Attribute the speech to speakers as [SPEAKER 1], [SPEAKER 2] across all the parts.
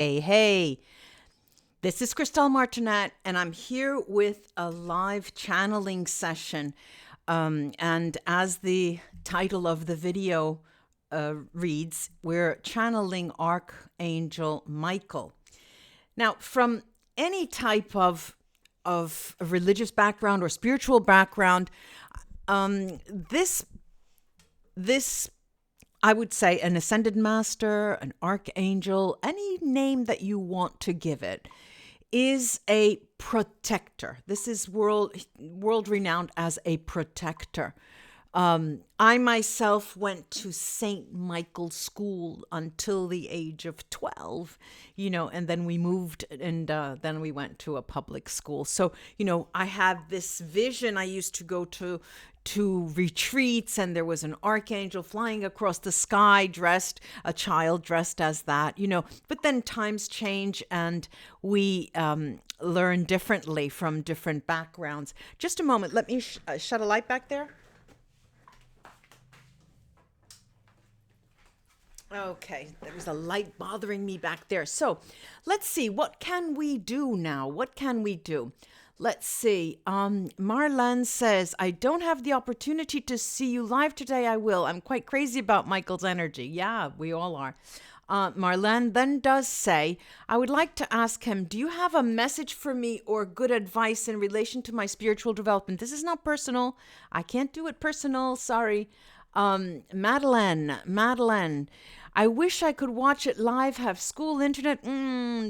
[SPEAKER 1] Hey, this is Christelle Martinette, and I'm here with a live channeling session. And as the title of the video reads, we're channeling Archangel Michael. Now, from any type of religious background or spiritual background, this I would say an Ascended Master, an Archangel, any name that you want to give it, is a protector. This is world renowned as a protector. I myself went to St. Michael's School until the age of 12, and then we moved and then we went to a public school. So, I have this vision. I used to go to retreats, and there was an archangel flying across the sky, a child dressed as that, but then times change and we learn differently from different backgrounds. Just a moment. Let me shut a light back there. Okay, there was a light bothering me back there. So let's see, what can we do now? What can we do? Let's see. Marlene says, I don't have the opportunity to see you live today. I will. I'm quite crazy about Michael's energy. Yeah, we all are. Marlene then does say, I would like to ask him, do you have a message for me or good advice in relation to my spiritual development? This is not personal. I can't do it personal. Sorry. Madeline, I wish I could watch it live, have school internet.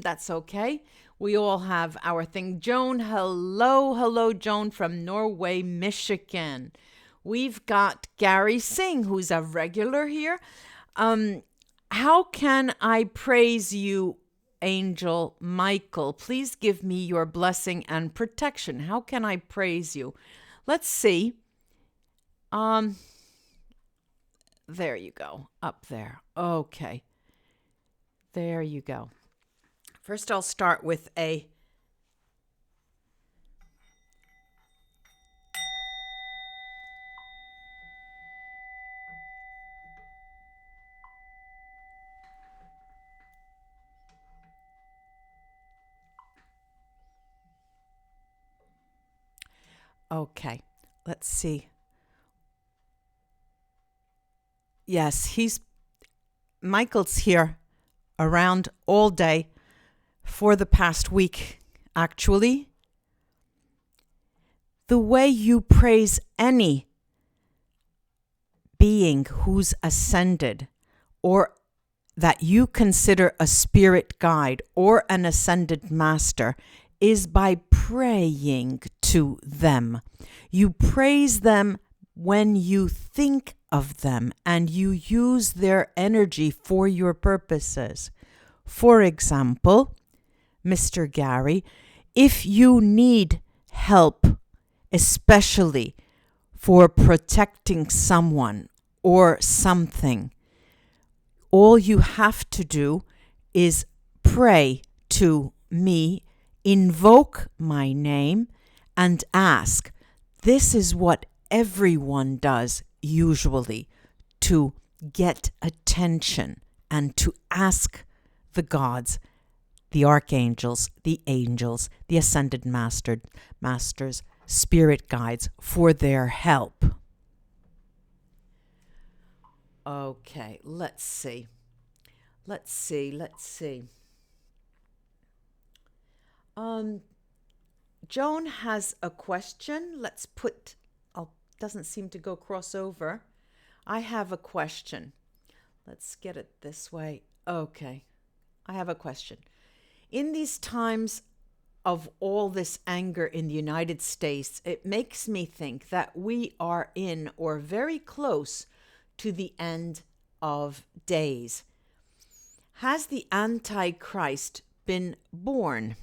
[SPEAKER 1] That's okay. We all have our thing. Joan, hello, Joan from Norway, Michigan. We've got Gary Singh, who's a regular here. How can I praise you, Angel Michael? Please give me your blessing and protection. How can I praise you? Let's see. There you go, up there. Okay, there you go. First, I'll start with a okay, let's see. Yes, Michael's here around all day for the past week, actually. The way you praise any being who's ascended or that you consider a spirit guide or an ascended master is by praying to them. You praise them when you think of them and you use their energy for your purposes. For example, Mr. Gary, if you need help, especially for protecting someone or something, all you have to do is pray to me, invoke my name, and ask. This is what everyone does usually to get attention and to ask the gods, the archangels, the angels, the ascended masters, spirit guides for their help. Okay, let's see. Joan has a question. Doesn't seem to go crossover. I have a question. Let's get it this way. Okay, I have a question. In these times of all this anger in the United States, it makes me think that we are in or very close to the end of days. Has the Antichrist been born?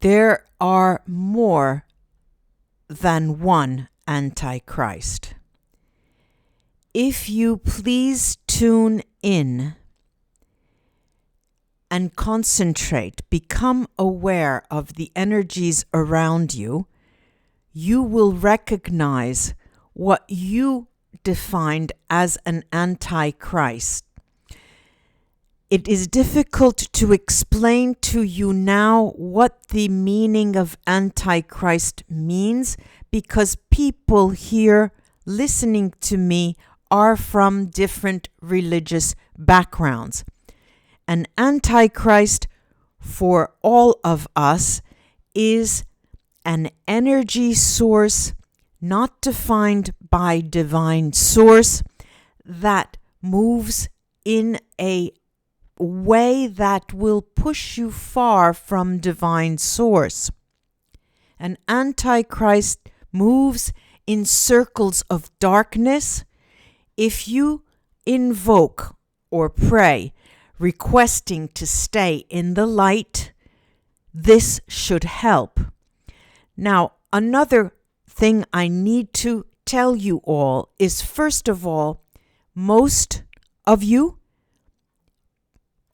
[SPEAKER 1] There are more than one Antichrist. If you please tune in and concentrate, become aware of the energies around you, you will recognize what you defined as an antichrist. It is difficult to explain to you now what the meaning of antichrist means, because people here listening to me are from different religious backgrounds. An antichrist for all of us is an energy source not defined by divine source that moves in a way that will push you far from divine source. An antichrist moves in circles of darkness. If you invoke or pray requesting to stay in the light, this should help. Now, another thing I need to tell you all is, first of all, most of you,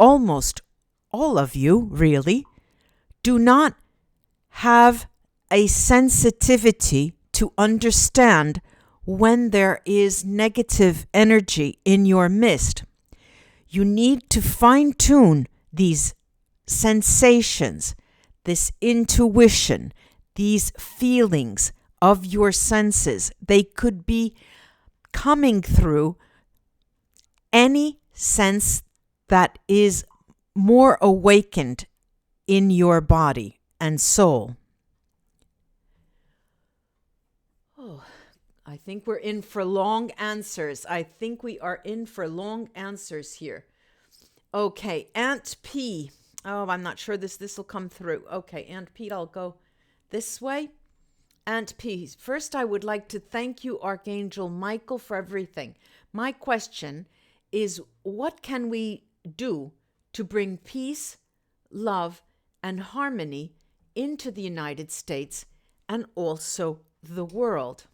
[SPEAKER 1] almost all of you really, do not have a sensitivity to understand when there is negative energy in your midst. You need to fine-tune these sensations, this intuition, these feelings of your senses. They could be coming through any sense that is more awakened in your body and soul. Oh, I think we're in for long answers. I think we are in for long answers here. Okay, Aunt P. Oh, I'm not sure this will come through. Okay, Aunt P, I'll go this way. Aunt P, first I would like to thank you, Archangel Michael, for everything. My question is, what can we do to bring peace, love, and harmony into the United States and also the world?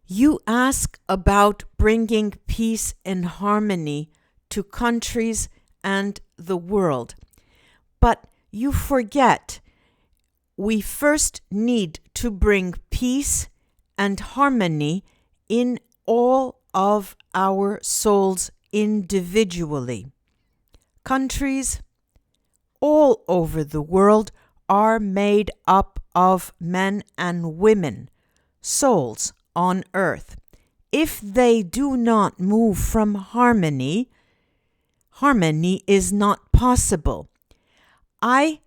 [SPEAKER 1] You ask about bringing peace and harmony to countries and the world, but you forget we first need to bring peace and harmony in all of our souls individually. Countries all over the world are made up of men and women, souls on earth. If they do not move from harmony, harmony is not possible. I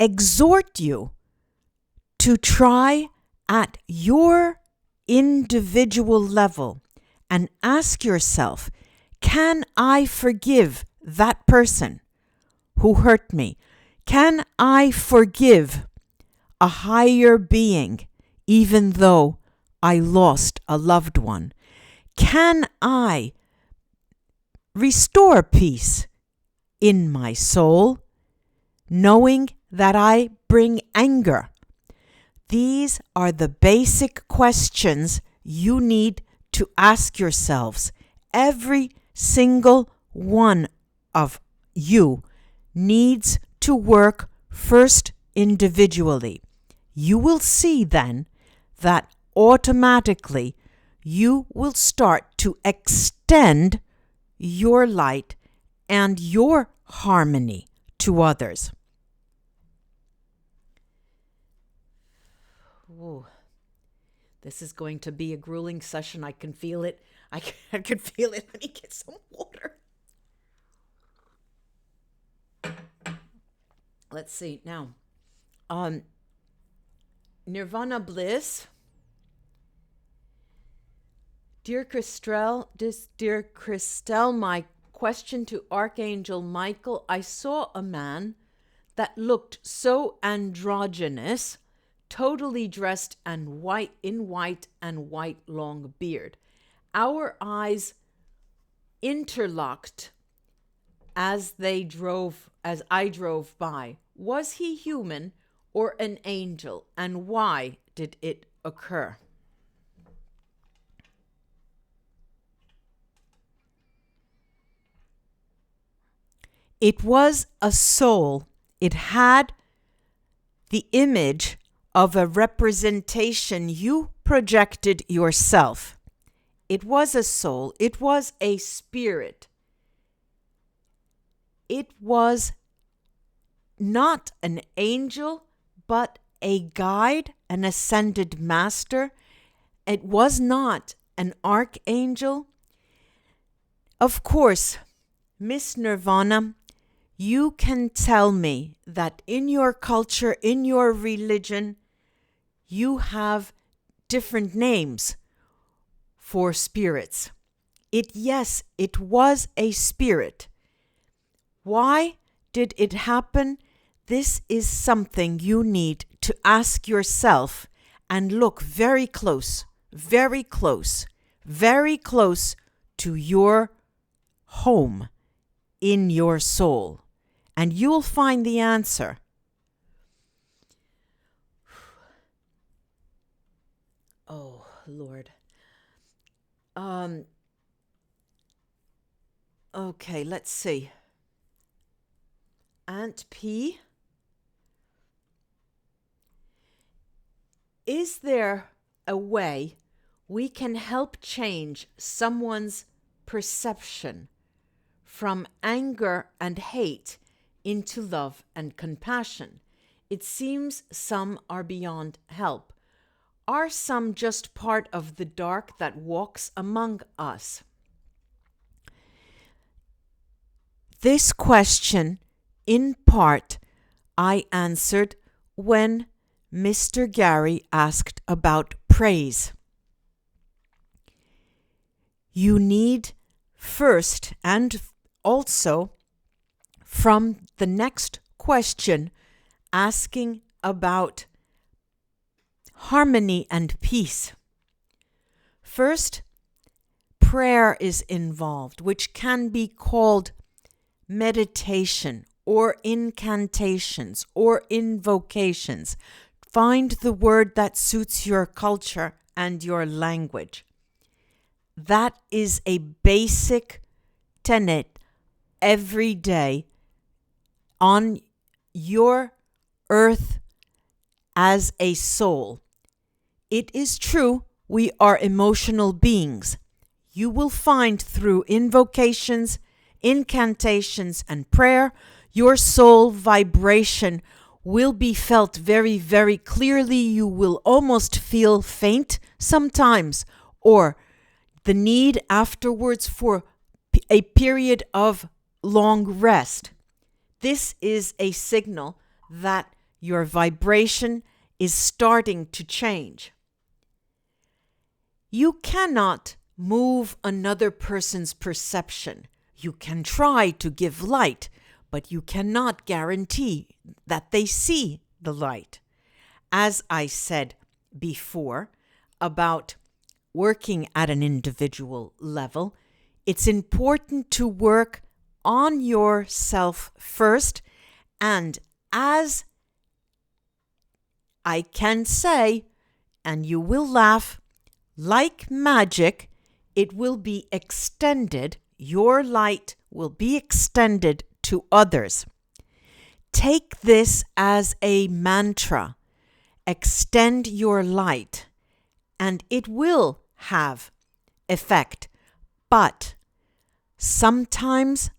[SPEAKER 1] exhort you to try at your individual level and ask yourself, can I forgive that person who hurt me? Can I forgive a higher being even though I lost a loved one? Can I restore peace in my soul, knowing that I bring anger? These are the basic questions you need to ask yourselves. Every single one of you needs to work first individually. You will see then that automatically you will start to extend your light and your harmony to others. Ooh, this is going to be a grueling session. I can feel it. I can feel it. Let me get some water. Let's see now. Nirvana Bliss. Dear Christelle, my question to Archangel Michael. I saw a man that looked so androgynous, totally dressed in white and white long beard. Our eyes interlocked as I drove by. Was he human or an angel, and why did it occur? It was a soul. It had the image of a representation you projected yourself. It was a soul. It was a spirit. It was not an angel, but a guide, an ascended master. It was not an archangel. Of course, Miss Nirvana, you can tell me that in your culture, in your religion, you have different names for spirits. Yes, it was a spirit. Why did it happen? This is something you need to ask yourself and look very close, very close, very close to your home in your soul, and you'll find the answer. Oh, Lord. Okay, let's see. Aunt P. Is there a way we can help change someone's perception from anger and hate into love and compassion? It seems some are beyond help. Are some just part of the dark that walks among us? This question, in part, I answered when Mr. Gary asked about praise. You need first, and also from the next question, asking about harmony and peace. First, prayer is involved, which can be called meditation or incantations or invocations. Find the word that suits your culture and your language. That is a basic tenet every day on your earth as a soul. It is true, we are emotional beings. You will find through invocations, incantations, and prayer, your soul vibration will be felt very, very clearly. You will almost feel faint sometimes, or the need afterwards for a period of long rest. This is a signal that your vibration is starting to change. You cannot move another person's perception. You can try to give light, but you cannot guarantee that they see the light. As I said before about working at an individual level, it's important to work on yourself first, and as I can say, and you will laugh, like magic, it will be extended. Your light will be extended to others. Take this as a mantra. Extend your light, and it will have effect. But sometimes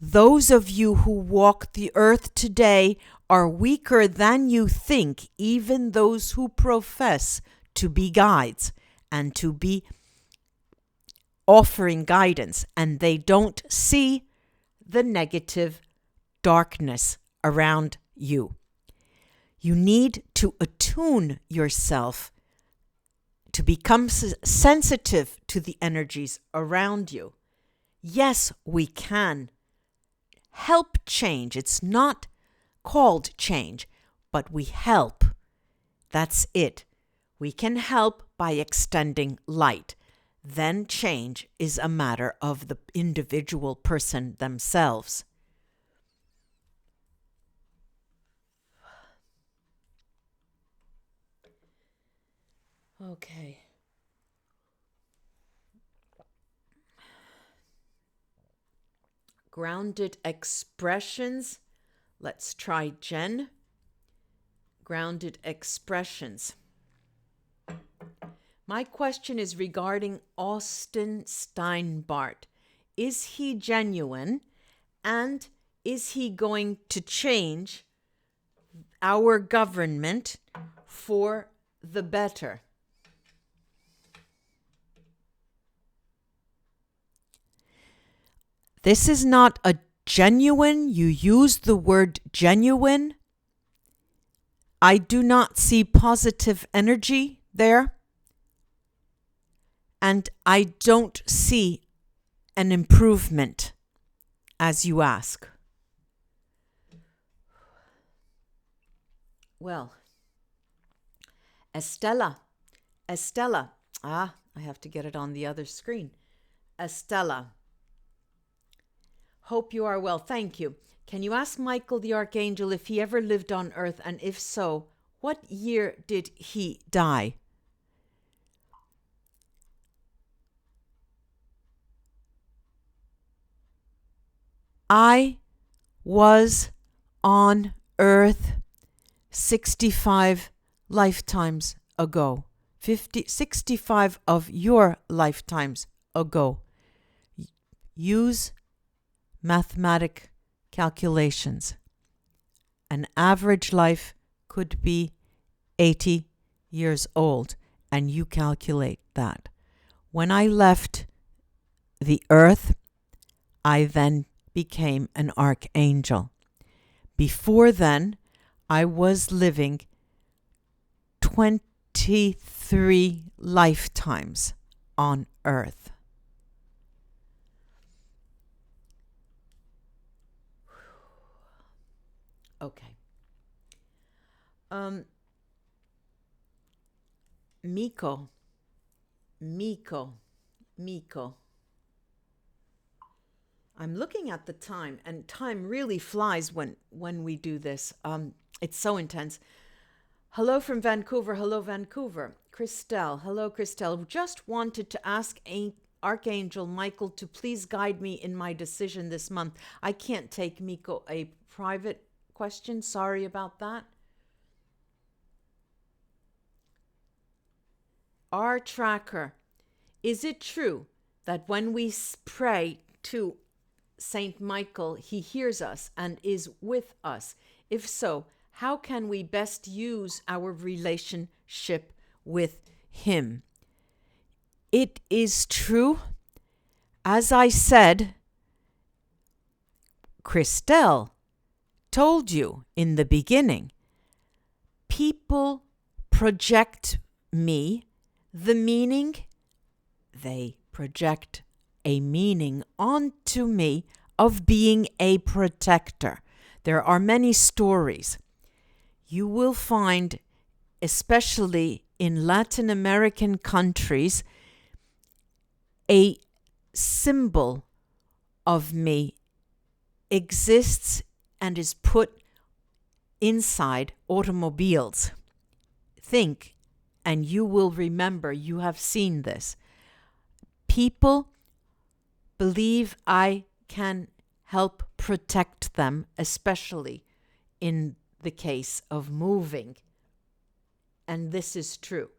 [SPEAKER 1] those of you who walk the earth today are weaker than you think, even those who profess to be guides and to be offering guidance, and they don't see the negative darkness around you. You need to attune yourself to become sensitive to the energies around you. Yes, we can help change. It's not called change, but we help. That's it. We can help by extending light. Then change is a matter of the individual person themselves. Okay. Grounded expressions. Let's try Jen. Grounded expressions. My question is regarding Austin Steinbart. Is he genuine, and is he going to change our government for the better? This is not a genuine. You use the word genuine. I do not see positive energy there. And I don't see an improvement as you ask. Well, Estella, I have to get it on the other screen. Estella, hope you are well. Thank you. Can you ask Michael the Archangel if he ever lived on Earth, and if so, what year did he die? I was on Earth 65 lifetimes ago. 65 of your lifetimes ago. Use mathematic calculations. An average life could be 80 years old, and you calculate that. When I left the earth, I then became an archangel. Before then, I was living 23 lifetimes on earth. Okay. Miko. I'm looking at the time, and time really flies when we do this. It's so intense. Hello from Vancouver. Hello, Vancouver. Christelle. Hello, Christelle. Just wanted to ask Archangel Michael to please guide me in my decision this month. I can't take Miko a private question. Sorry about that. Our tracker. Is it true that when we pray to Saint Michael, he hears us and is with us? If so, how can we best use our relationship with him? It is true. As I said, Christelle told you in the beginning, people project me the meaning. They project a meaning onto me of being a protector. There are many stories. You will find, especially in Latin American countries, a symbol of me exists and is put inside automobiles. Think, and you will remember you have seen this. People believe I can help protect them, especially in the case of moving. And this is true.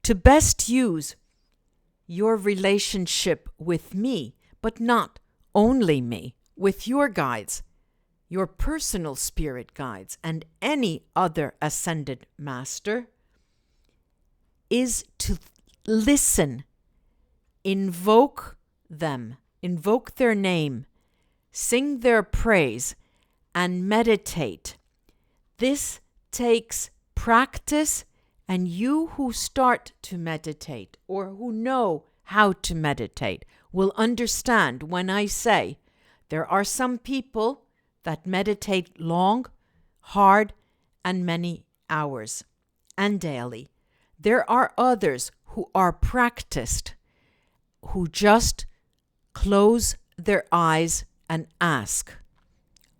[SPEAKER 1] To best use your relationship with me, but not only me, with your guides, your personal spirit guides, and any other ascended master, is to listen, invoke them, invoke their name, sing their praise, and meditate. This takes practice, and you who start to meditate or who know how to meditate will understand when I say there are some people that meditate long, hard, and many hours, and daily. There are others who are practiced, who just close their eyes and ask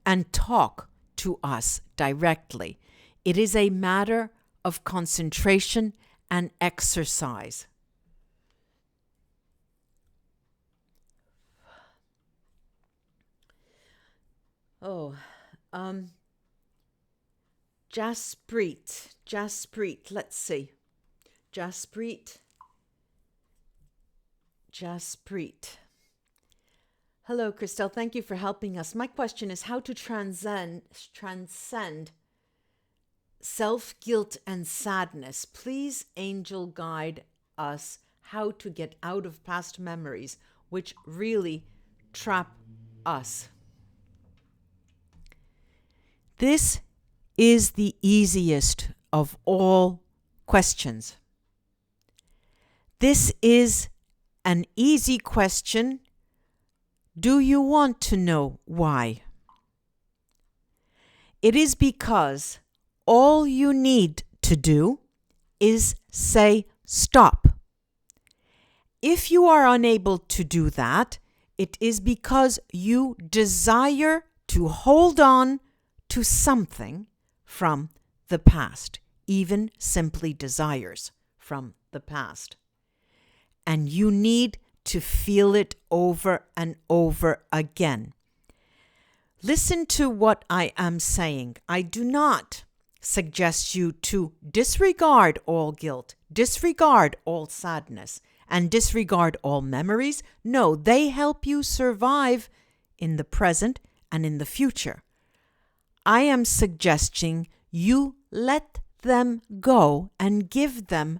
[SPEAKER 1] and talk to us directly. It is a matter of concentration and exercise. Jasprit, let's see. Jaspreet. Jaspreet. Hello, Christelle. Thank you for helping us. My question is how to transcend self-guilt and sadness. Please, angel, guide us how to get out of past memories which really trap us. This is the easiest of all questions. This is an easy question. Do you want to know why? It is because all you need to do is say stop. If you are unable to do that, it is because you desire to hold on to something from the past, even simply desires from the past. And you need to feel it over and over again. Listen to what I am saying. I do not suggest you to disregard all guilt, disregard all sadness, and disregard all memories. No, they help you survive in the present and in the future. I am suggesting you let them go and give them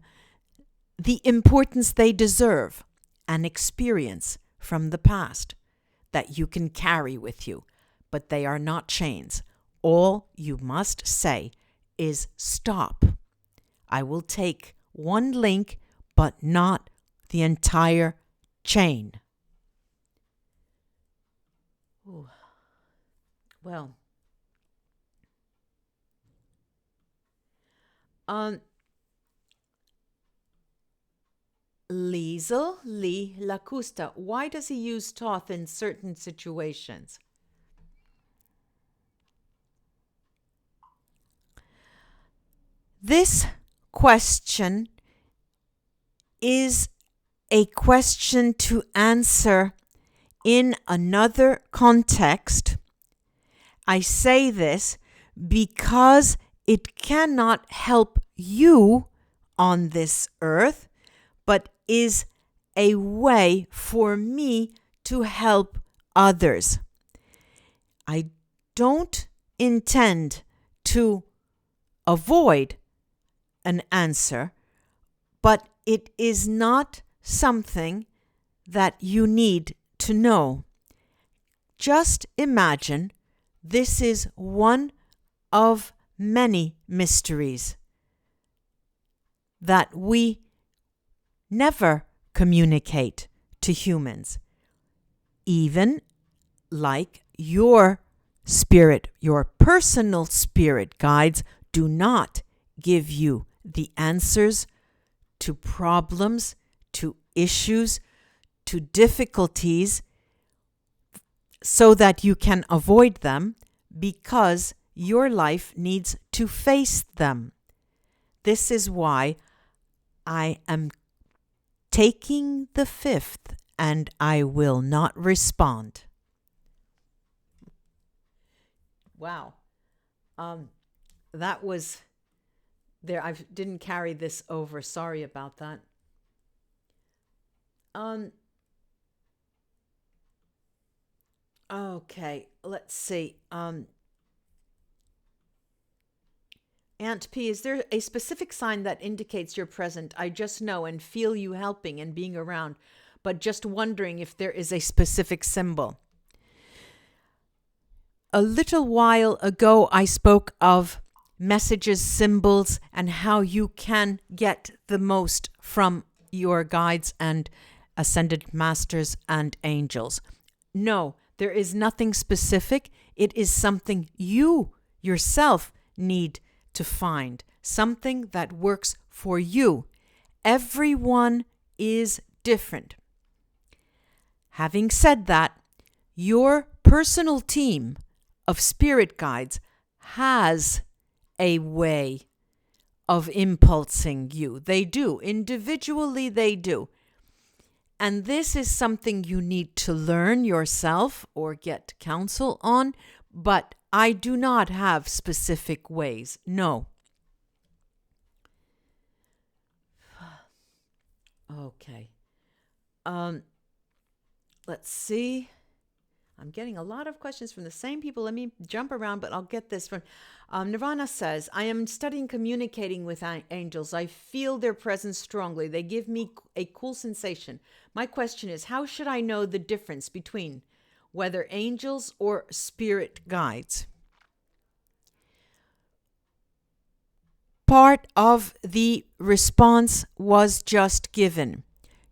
[SPEAKER 1] the importance they deserve, an experience from the past that you can carry with you, but they are not chains. All you must say is stop. I will take one link, but not the entire chain. Ooh. Well, Liesel, Lee Lacusta, why does he use Thoth in certain situations? This question is a question to answer in another context. I say this because it cannot help you on this earth, but is a way for me to help others. I don't intend to avoid an answer, but it is not something that you need to know. Just imagine this is one of many mysteries that we never communicate to humans. Even like your spirit, your personal spirit guides do not give you the answers to problems, to issues, to difficulties so that you can avoid them, because your life needs to face them. This is why I am taking the fifth and I will not respond. Wow. That was there. I didn't carry this over. Sorry about that. Okay, let's see. Aunt P, is there a specific sign that indicates you're present? I just know and feel you helping and being around, but just wondering if there is a specific symbol. A little while ago, I spoke of messages, symbols, and how you can get the most from your guides and ascended masters and angels. No, there is nothing specific. It is something you yourself need to find, something that works for you. Everyone is different. Having said that, your personal team of spirit guides has a way of impulsing you. They do. Individually, they do. And this is something you need to learn yourself or get counsel on, but I do not have specific ways. No. Okay. Let's see. I'm getting a lot of questions from the same people. Let me jump around, but I'll get this one. Nirvana says, I am studying communicating with angels. I feel their presence strongly. They give me a cool sensation. My question is, how should I know the difference between whether angels or spirit guides? Part of the response was just given.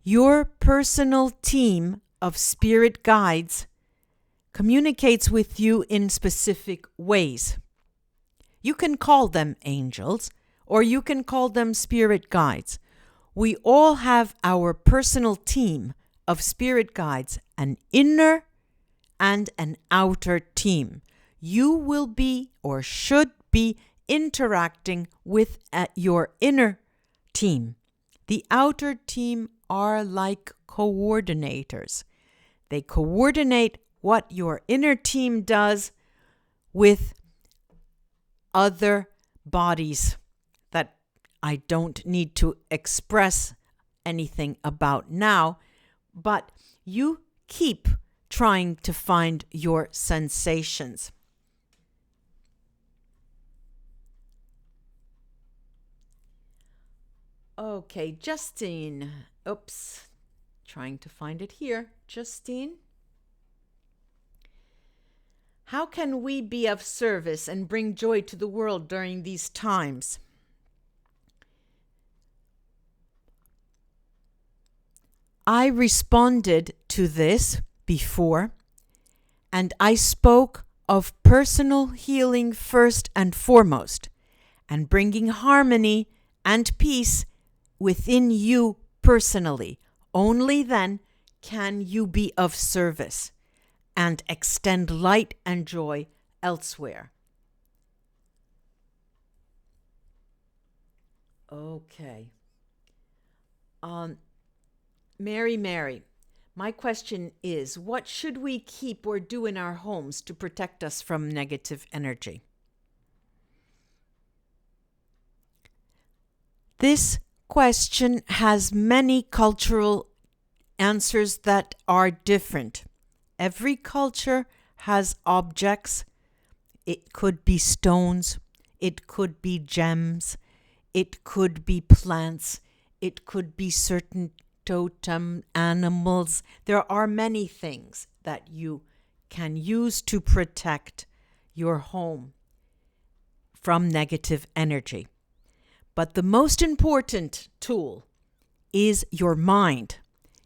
[SPEAKER 1] Your personal team of spirit guides communicates with you in specific ways. You can call them angels or you can call them spirit guides. We all have our personal team of spirit guides, an inner and an outer team. You will be or should be interacting with your inner team. The outer team are like coordinators. They coordinate what your inner team does with other bodies that I don't need to express anything about now, but you keep trying to find your sensations. Okay, Justine. Oops, trying to find it here. Justine. How can we be of service and bring joy to the world during these times? I responded to this before, and I spoke of personal healing first and foremost, and bringing harmony and peace within you personally. Only then can you be of service and extend light and joy elsewhere. Okay. Mary, my question is, what should we keep or do in our homes to protect us from negative energy? This question has many cultural answers that are different. Every culture has objects. It could be stones. It could be gems. It could be plants. It could be certain totem animals. There are many things that you can use to protect your home from negative energy. But the most important tool is your mind.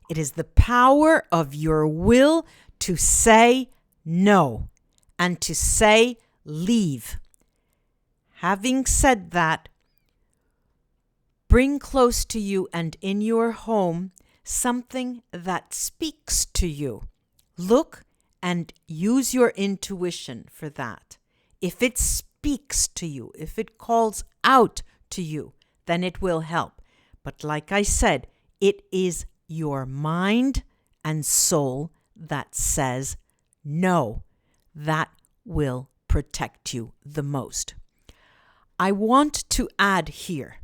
[SPEAKER 1] It is the power of your will to say no and to say leave. Having said that, bring close to you and in your home something that speaks to you. Look and use your intuition for that. If it speaks to you, if it calls out to you, then it will help. But like I said, it is your mind and soul that says no. That will protect you the most. I want to add here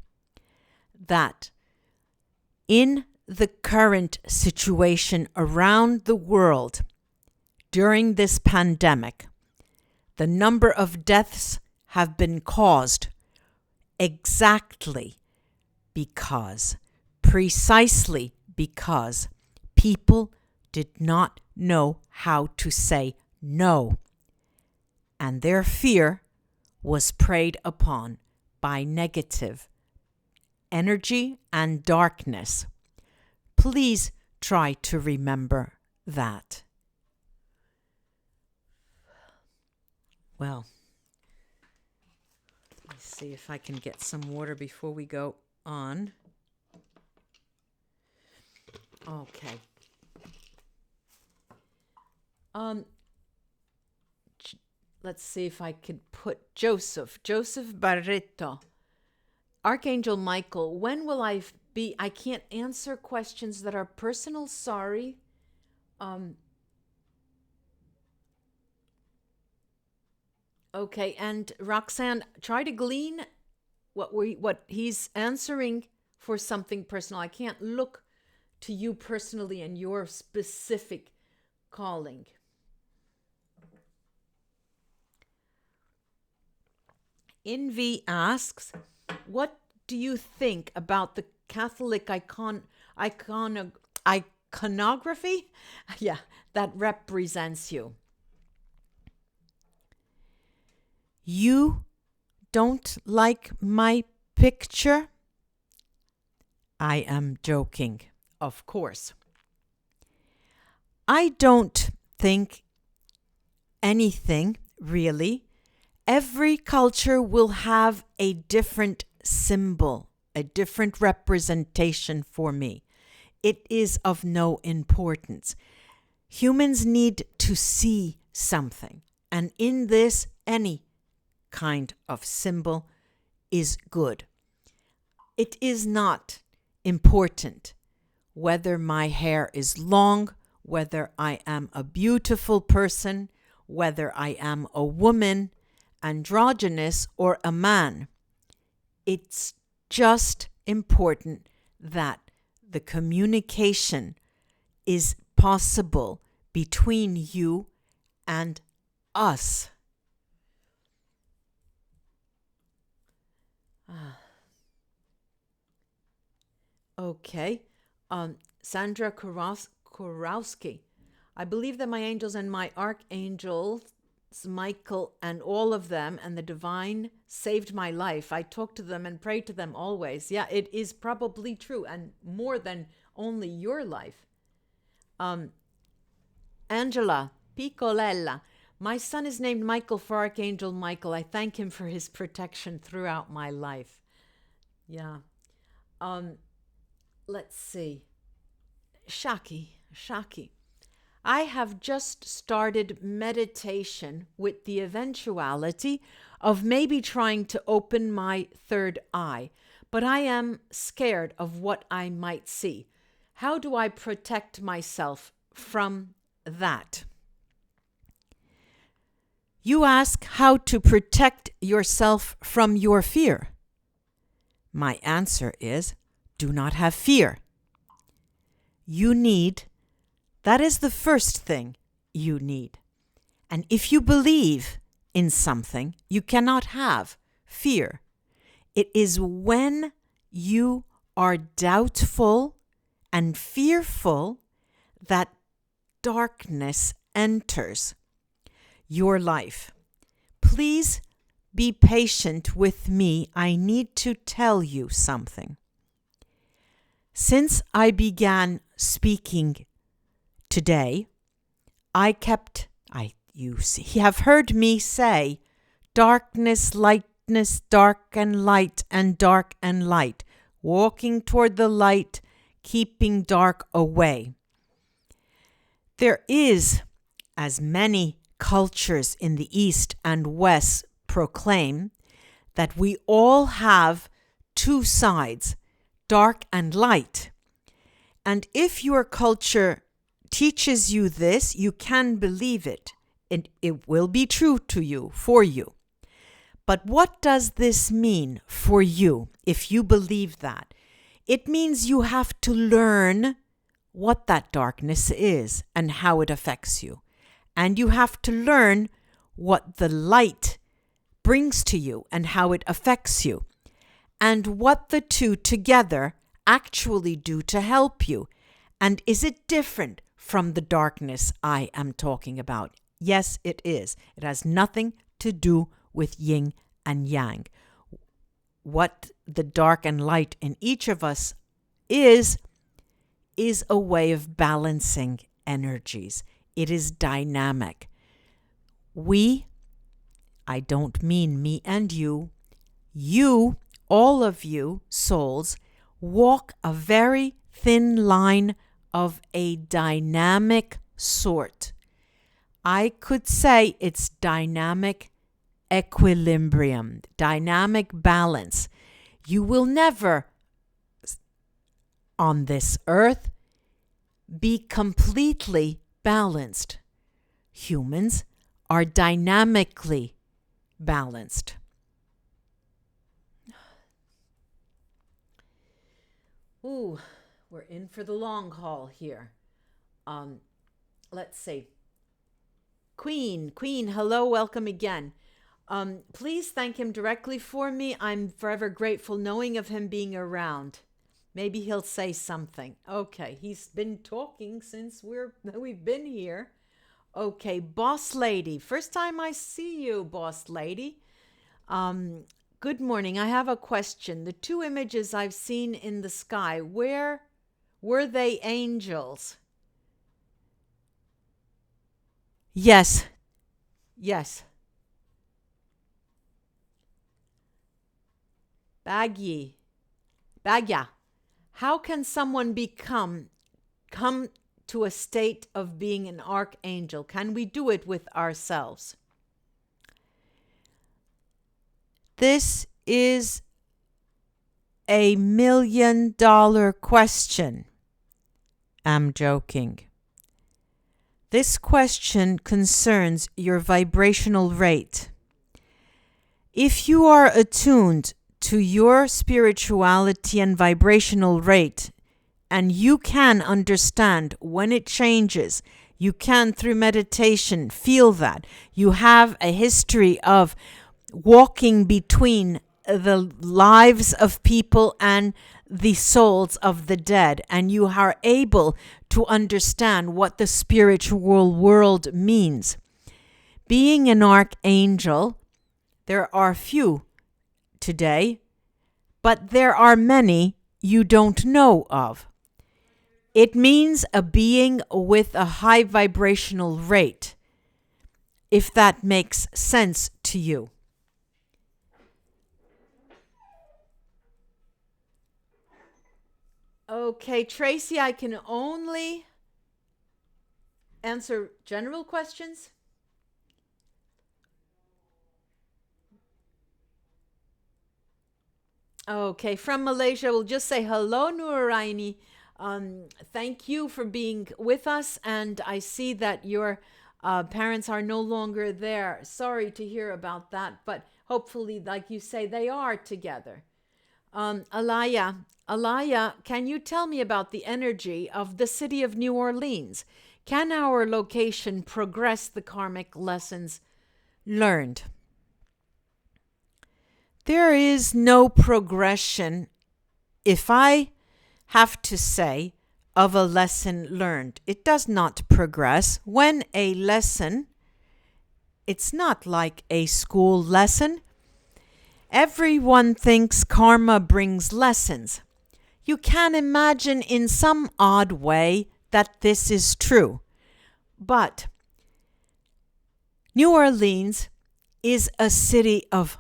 [SPEAKER 1] that in the current situation around the world during this pandemic, the number of deaths have been caused precisely because people did not know how to say no, and their fear was preyed upon by negative energy and darkness. Please try to remember that. Well, let me see if I can get some water before we go on. Okay. Let's see if I could put Joseph Barreto. Archangel Michael, when will I can't answer questions that are personal, sorry. Okay, and Roxanne, try to glean what he's answering for something personal. I can't look to you personally and your specific calling. Envy asks, what do you think about the Catholic iconography? Yeah, that represents you. You don't like my picture? I am joking, of course. I don't think anything, really. Every culture will have a different symbol, a different representation for me. It is of no importance. Humans need to see something, and in this, any kind of symbol is good. It is not important whether my hair is long, whether I am a beautiful person, whether I am a woman, androgynous, or a man. It's just important that the communication is possible between you and us. Okay. Sandra Kurowski. I believe that my angels and my archangels, Michael and all of them, and the divine saved my life. I talk to them and pray to them always. Yeah, it is probably true, and more than only your life. Angela Piccolella. My son is named Michael for Archangel Michael. I thank him for his protection throughout my life. Yeah. Let's see. Shaki. I have just started meditation with the eventuality of maybe trying to open my third eye, but I am scared of what I might see. How do I protect myself from that? You ask how to protect yourself from your fear. My answer is, do not have fear. That is the first thing you need. And if you believe in something, you cannot have fear. It is when you are doubtful and fearful that darkness enters your life. Please be patient with me. I need to tell you something. Since I began speaking today, you have heard me say darkness, lightness, dark and light, and dark and light, walking toward the light, keeping dark away. There is, as many cultures in the East and West proclaim, that we all have two sides, dark and light. And if your culture teaches you this, you can believe it, and it will be true to you, for you. But what does this mean for you if you believe that? It means you have to learn what that darkness is and how it affects you. And you have to learn what the light brings to you and how it affects you, and what the two together actually do to help you. And is it different from the darkness I am talking about? Yes, it is. It has nothing to do with yin and yang. What the dark and light in each of us is a way of balancing energies. It is dynamic. I don't mean me and you, all of you souls, walk a very thin line of a dynamic sort. I could say it's dynamic equilibrium, dynamic balance. You will never, on this earth, be completely balanced. Humans are dynamically balanced. Ooh, We're in for the long haul here. Let's see. Queen, hello, welcome again. Please thank him directly for me. I'm forever grateful knowing of him being around. Maybe he'll say something. Okay, he's been talking since we've been here. Okay, boss lady. First time I see you, boss lady. Good morning. I have a question. The two images I've seen in the sky, where were they angels? Yes. Bagya. How can someone come to a state of being an archangel? Can we do it with ourselves? This is a $1 million question. I'm joking. This question concerns your vibrational rate. If you are attuned to your spirituality and vibrational rate, and you can understand when it changes, you can through meditation feel that. You have a history of walking between the lives of people and the souls of the dead, and you are able to understand what the spiritual world means. Being an archangel, there are few today, but there are many you don't know of. It means a being with a high vibrational rate, if that makes sense to you. Okay, Tracy, I can only answer general questions. Okay, from Malaysia, we'll just say hello, Noorani. Thank you for being with us, and I see that your parents are no longer there. Sorry to hear about that, but hopefully, like you say, they are together. Alaya, can you tell me about the energy of the city of New Orleans? Can our location progress the karmic lessons learned? There is no progression, if I have to say, of a lesson learned. It does not progress. When a lesson, it's not like a school lesson. Everyone thinks karma brings lessons. You can imagine in some odd way that this is true. But New Orleans is a city of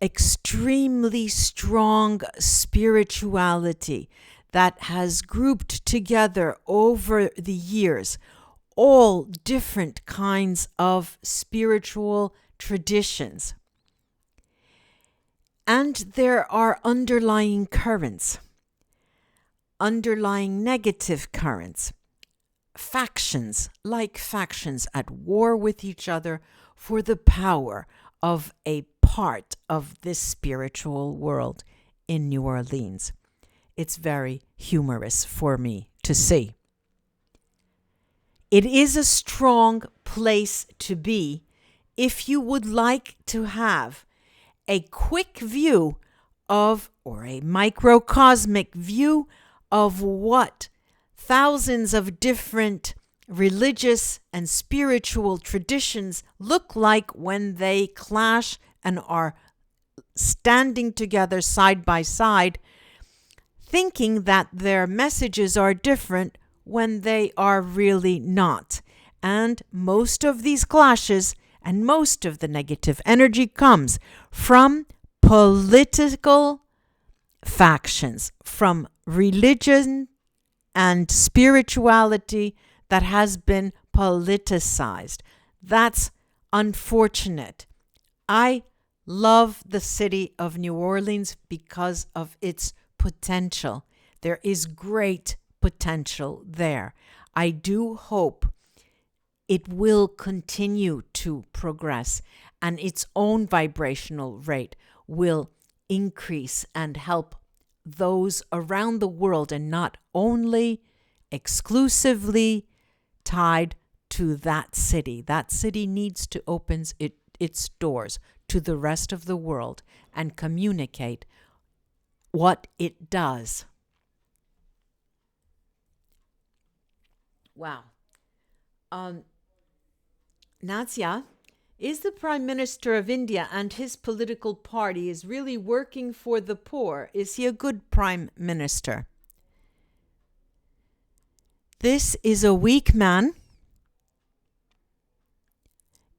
[SPEAKER 1] extremely strong spirituality that has grouped together over the years all different kinds of spiritual traditions. And there are underlying currents, underlying negative currents, factions at war with each other for the power of a part of this spiritual world in New Orleans. It's very humorous for me to see. It is a strong place to be if you would like to have a quick view of, or a microcosmic view of what thousands of different religious and spiritual traditions look like when they clash and are standing together side by side, thinking that their messages are different when they are really not. And most of these clashes and most of the negative energy comes from political factions, from religion and spirituality that has been politicized. That's unfortunate. I love the city of New Orleans because of its potential. There is great potential there. I do hope it will continue to progress and its own vibrational rate will increase and help those around the world and not only exclusively tied to that city. That city needs to open its doors to the rest of the world and communicate what it does. Wow. Nadia, is the Prime Minister of India and his political party is really working for the poor? Is he a good Prime Minister? This is a weak man.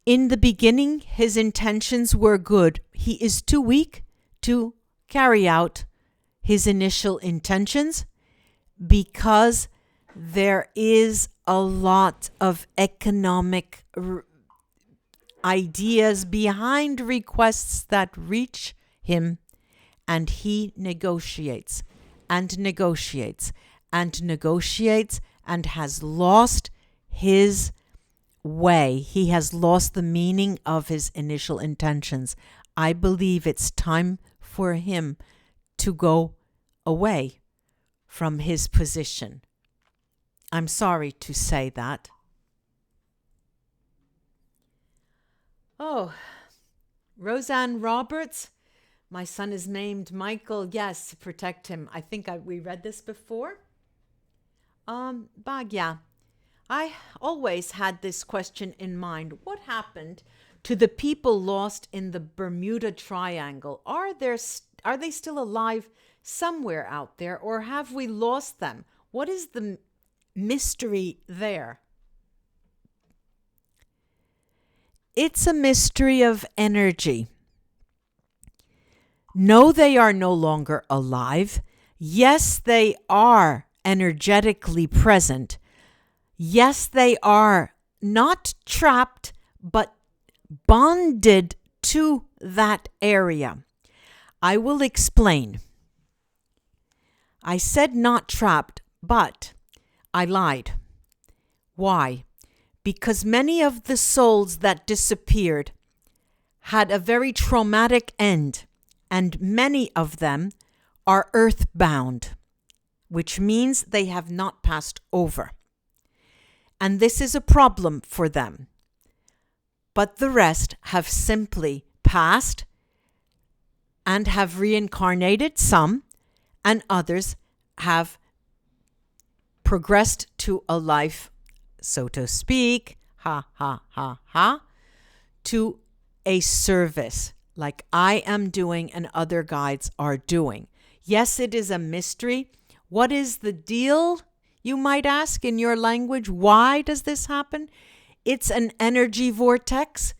[SPEAKER 1] In the beginning, his intentions were good. He is too weak to carry out his initial intentions because there is a lot of economic ideas behind requests that reach him, and he negotiates and negotiates and negotiates and has lost his way. He has lost the meaning of his initial intentions. I believe it's time for him to go away from his position. I'm sorry to say that. Oh, Roseanne Roberts. My son is named Michael. Yes, protect him. I think we read this before. Bhagya, I always had this question in mind. What happened to the people lost in the Bermuda Triangle? Are they still alive somewhere out there, or have we lost them? What is the mystery there? It's a mystery of energy. No, they are no longer alive. Yes, they are energetically present. Yes, they are not trapped, but bonded to that area. I will explain. I said not trapped, but I lied. Why? Because many of the souls that disappeared had a very traumatic end, and many of them are earthbound, which means they have not passed over. And this is a problem for them. But the rest have simply passed and have reincarnated, some, and others have progressed to a life, so to speak, to a service like I am doing and other guides are doing. Yes, it is a mystery. What is the deal, you might ask, in your language? Why does this happen? It's an energy vortex.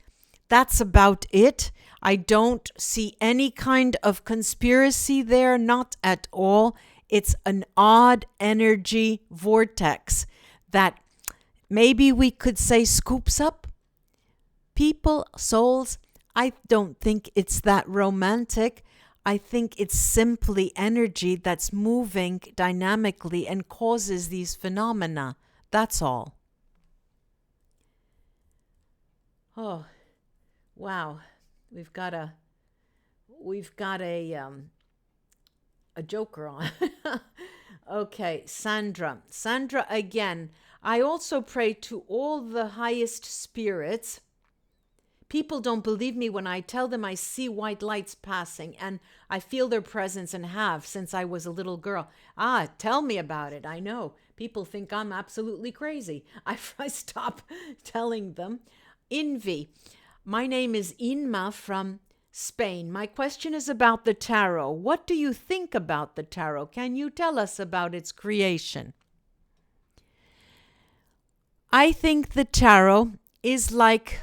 [SPEAKER 1] That's about it. I don't see any kind of conspiracy there, not at all. It's an odd energy vortex that maybe we could say scoops up people, souls. I don't think it's that romantic. I think it's simply energy that's moving dynamically and causes these phenomena. That's all. Oh, wow. We've got a joker on. Okay, Sandra. Sandra again. I also pray to all the highest spirits. People don't believe me when I tell them I see white lights passing and I feel their presence and have since I was a little girl. Tell me about it. I know. People think I'm absolutely crazy. I stop telling them. Invi. My name is Inma from Spain. My question is about the tarot. What do you think about the tarot? Can you tell us about its creation? I think the tarot is like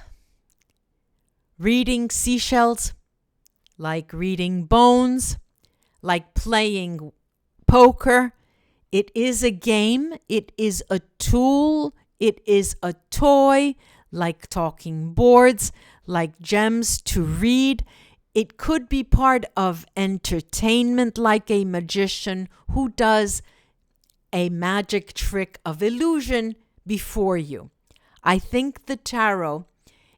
[SPEAKER 1] reading seashells, like reading bones, like playing poker. It is a game. It is a tool. It is a toy, like talking boards, like gems to read. It could be part of entertainment, like a magician who does a magic trick of illusion before you. I think the tarot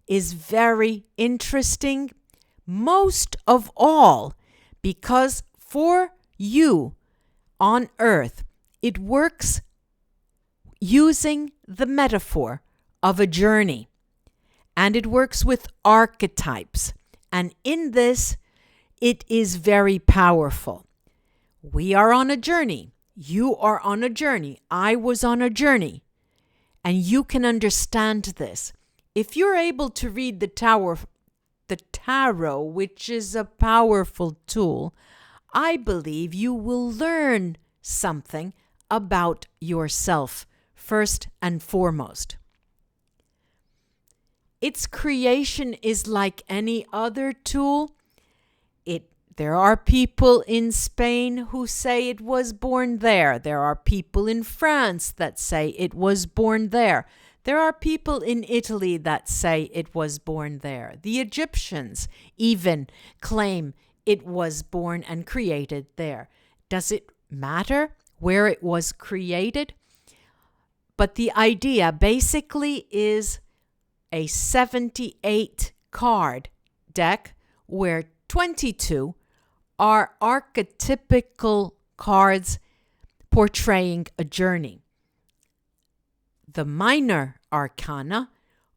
[SPEAKER 1] is very interesting, most of all, because for you on earth, it works using the metaphor of a journey, and it works with archetypes. And in this, it is very powerful. We are on a journey. You are on a journey. I was on a journey. And you can understand this. If you're able to read the tarot, which is a powerful tool, I believe you will learn something about yourself first and foremost. Its creation is like any other tool. There are people in Spain who say it was born there. There are people in France that say it was born there. There are people in Italy that say it was born there. The Egyptians even claim it was born and created there. Does it matter where it was created? But the idea basically is a 78 card deck where 22 are archetypical cards portraying a journey. The minor arcana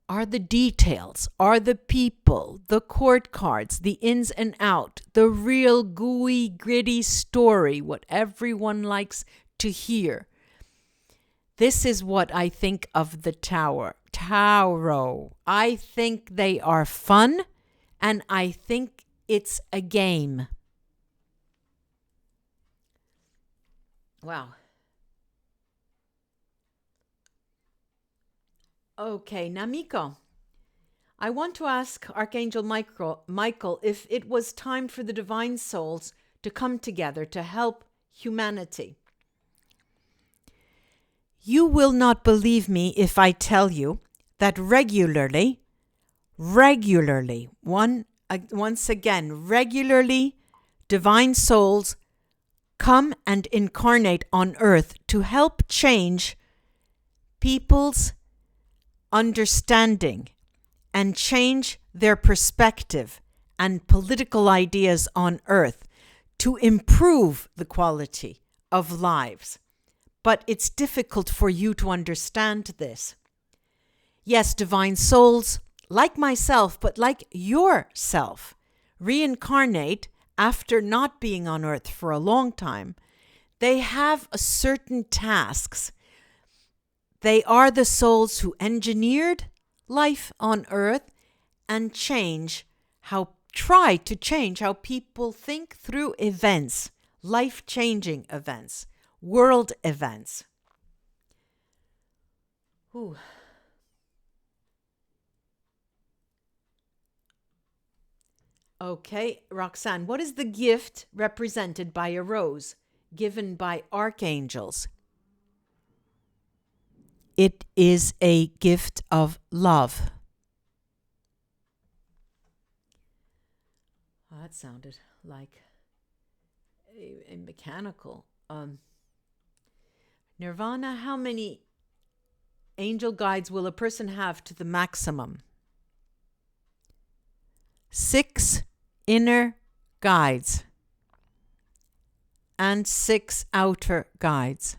[SPEAKER 1] are the details, are the people, the court cards, the ins and out, the real gooey, gritty story, what everyone likes to hear. This is what I think of the tarot. I think they are fun, and I think it's a game. Wow. Okay, Namiko, I want to ask Archangel Michael if it was time for the divine souls to come together to help humanity. You will not believe me if I tell you that regularly, once again, divine souls come and incarnate on earth to help change people's understanding and change their perspective and political ideas on earth to improve the quality of lives. But it's difficult for you to understand this. Yes, divine souls, like myself, but like yourself, reincarnate after not being on earth for a long time. They have a certain tasks. They are the souls who engineered life on earth and try to change how people think through events, life-changing events, world events. Ooh. Okay, Roxanne, what is the gift represented by a rose given by archangels? It is a gift of love. Oh, that sounded like a mechanical. Nirvana, how many angel guides will a person have to the maximum? 6 inner guides and 6 outer guides.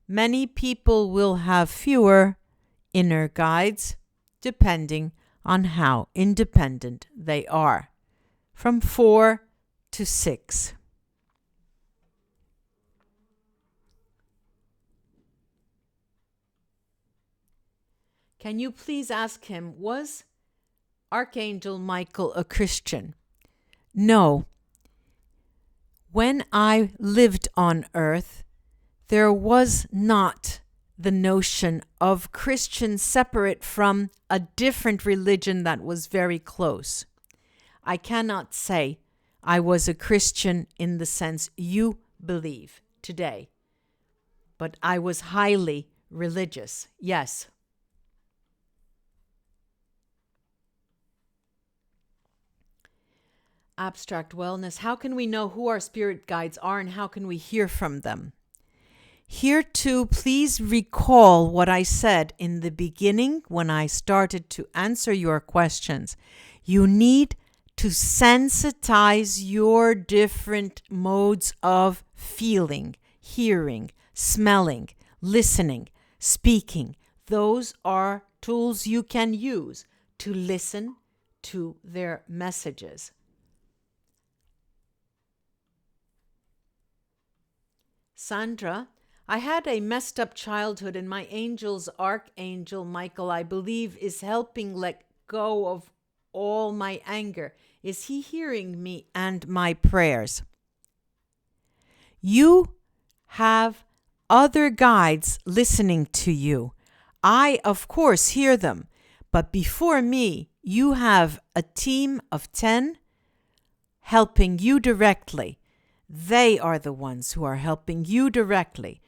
[SPEAKER 1] Many people will have fewer inner guides depending on how independent they are, from 4 to 6. Can you please ask him, was Archangel Michael a Christian? No. When I lived on earth, there was not the notion of Christian separate from a different religion that was very close. I cannot say I was a Christian in the sense you believe today, but I was highly religious, yes. Abstract wellness. How can we know who our spirit guides are and how can we hear from them? Here too, please recall what I said in the beginning when I started to answer your questions. You need to sensitize your different modes of feeling, hearing, smelling, listening, speaking. Those are tools you can use to listen to their messages. Sandra, I had a messed up childhood, and my angel's Archangel Michael, I believe, is helping let go of all my anger. Is he hearing me and my prayers? You have other guides listening to you. I, of course, hear them, but before me, you have a team of 10 helping you directly. They are the ones who are helping you directly.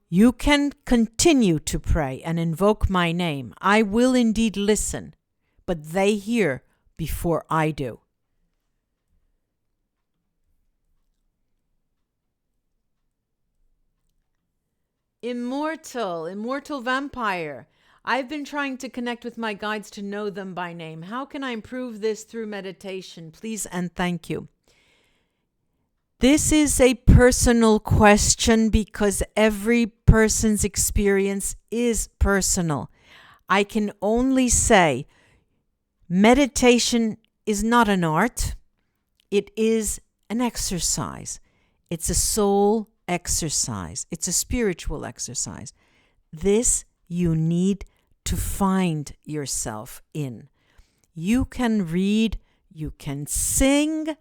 [SPEAKER 1] You can continue to pray and invoke my name. I will indeed listen, but they hear before I do. Immortal vampire. I've been trying to connect with my guides to know them by name. How can I improve this through meditation? Please and thank you. This is a personal question because every person's experience is personal. I can only say meditation is not an art. It is an exercise. It's a soul exercise. It's a spiritual exercise. This you need to find yourself in. You can read, you can sing,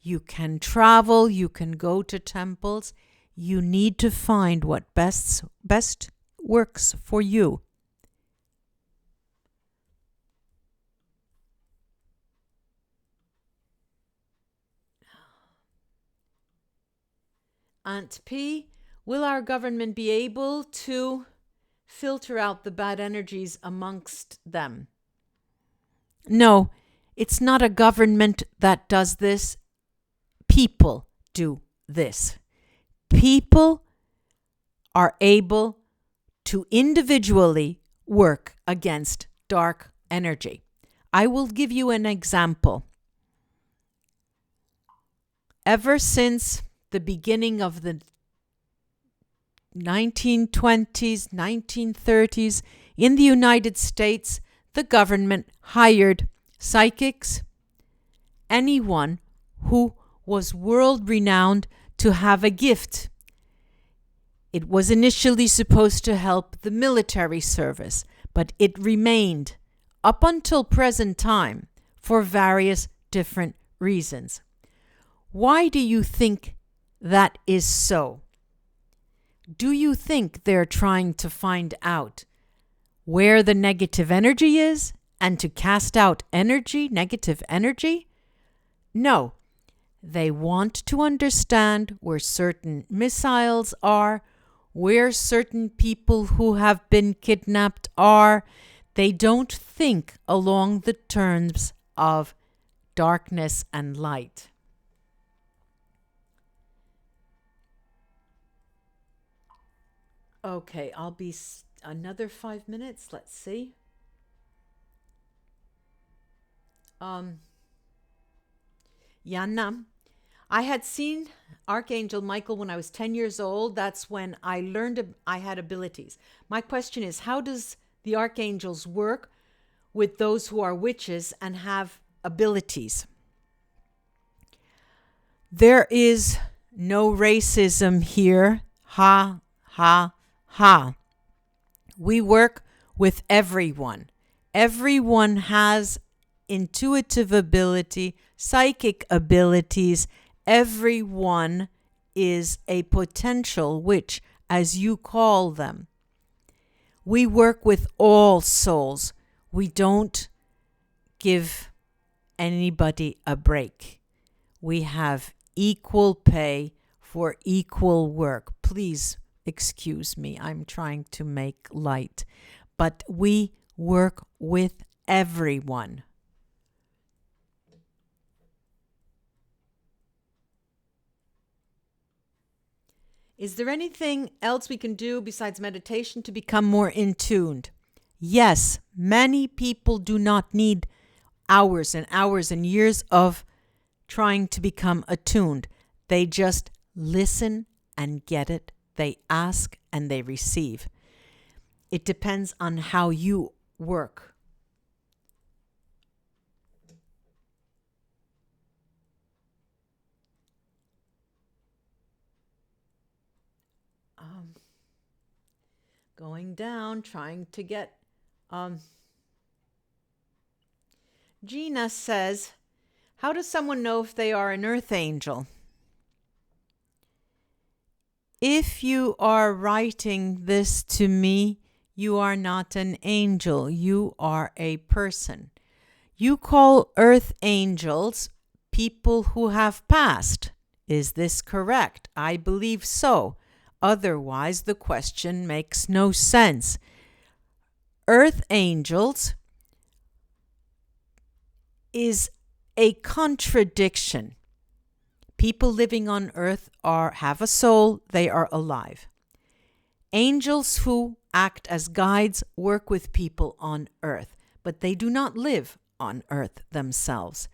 [SPEAKER 1] you can travel, you can go to temples. You need to find what best works for you. Aunt P, will our government be able to filter out the bad energies amongst them? No, it's not a government that does this. People do this. People are able to individually work against dark energy. I will give you an example. Ever since the beginning of the 1920s, 1930s, in the United States, the government hired psychics, anyone who was world-renowned, to have a gift. It was initially supposed to help the military service, but it remained up until present time for various different reasons. Why do you think that is so? Do you think they're trying to find out where the negative energy is and to cast out negative energy? No. They want to understand where certain missiles are, where certain people who have been kidnapped are. They don't think along the terms of darkness and light. Okay, I'll be another 5 minutes. Let's see. Yana, I had seen Archangel Michael when I was 10 years old. That's when I learned I had abilities. My question is, how does the archangels work with those who are witches and have abilities? There is no racism here. Ha, ha, ha. We work with everyone. Everyone has intuitive ability, psychic abilities. Everyone is a potential witch, as you call them. We work with all souls. We don't give anybody a break. We have equal pay for equal work. Please excuse me, I'm trying to make light. But we work with everyone. Is there anything else we can do besides meditation to become more in tuned? Yes, many people do not need hours and hours and years of trying to become attuned. They just listen and get it. They ask and they receive. It depends on how you work. Going down, trying to get... Gina says, how does someone know if they are an earth angel? If you are writing this to me, you are not an angel. You are a person. You call earth angels people who have passed. Is this correct? I believe so. Otherwise, the question makes no sense. Earth angels is a contradiction. People living on earth have a soul, they are alive. Angels who act as guides work with people on earth, but they do not live on earth themselves.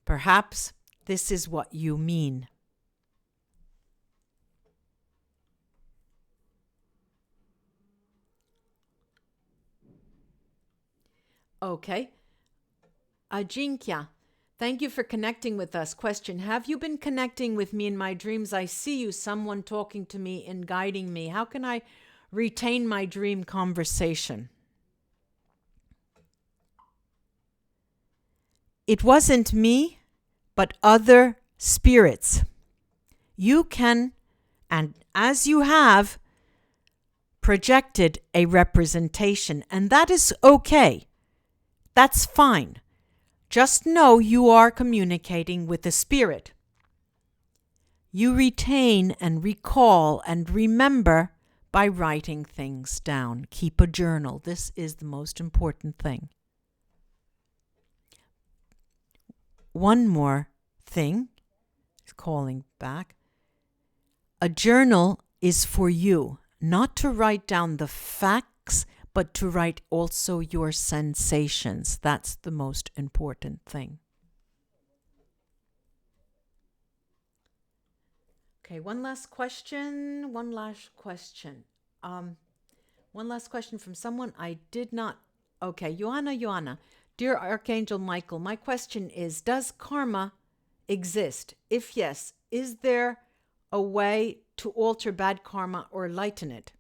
[SPEAKER 1] Perhaps this is what you mean. Okay. Ajinkya, thank you for connecting with us. Question, have you been connecting with me in my dreams? I see you, someone talking to me and guiding me. How can I retain my dream conversation? It wasn't me, but other spirits. You can, and as you have, projected a representation, and that is okay. That's fine. Just know you are communicating with a spirit. You retain and recall and remember by writing things down. Keep a journal. This is the most important thing. One more thing, calling back. A journal is for you, not to write down the facts, but to write also your sensations. That's the most important thing. Okay, one last question. One last question from someone I did not... Okay, Joanna. Dear Archangel Michael, my question is, does karma exist? If yes, is there a way to alter bad karma or lighten it?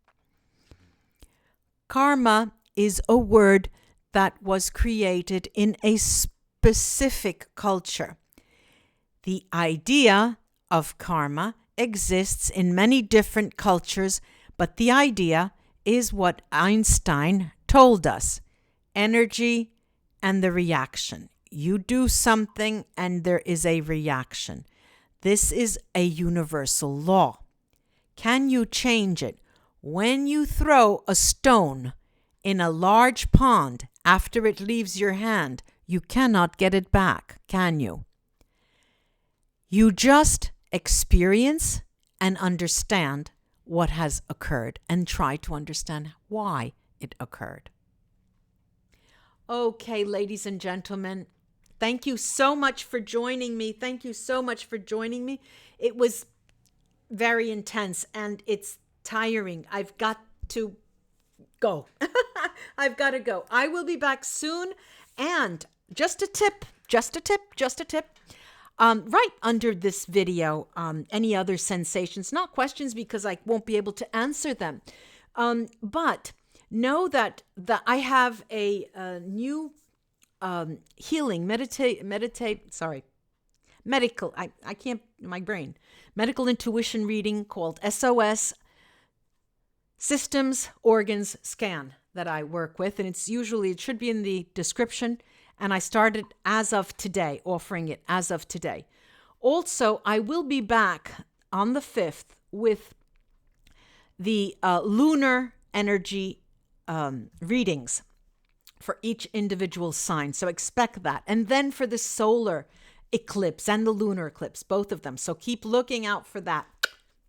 [SPEAKER 1] Karma is a word that was created in a specific culture. The idea of karma exists in many different cultures, but the idea is what Einstein told us: energy and the reaction. You do something and there is a reaction. This is a universal law. Can you change it? When you throw a stone in a large pond after it leaves your hand, you cannot get it back, can you? You just experience and understand what has occurred and try to understand why it occurred. Okay, ladies and gentlemen, thank you so much for joining me. It was very intense and it's tiring. I've got to go. I will be back soon. And just a tip. Right under this video, any other sensations, not questions because I won't be able to answer them. But know that I have a new healing, medical intuition reading called SOS, Systems, Organs, Scan, that I work with. And it should be in the description. And I started as of today, offering it as of today. Also, I will be back on the 5th with the lunar energy readings for each individual sign. So expect that. And then for the solar eclipse and the lunar eclipse, both of them. So keep looking out for that.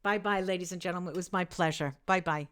[SPEAKER 1] Bye-bye, ladies and gentlemen. It was my pleasure. Bye-bye.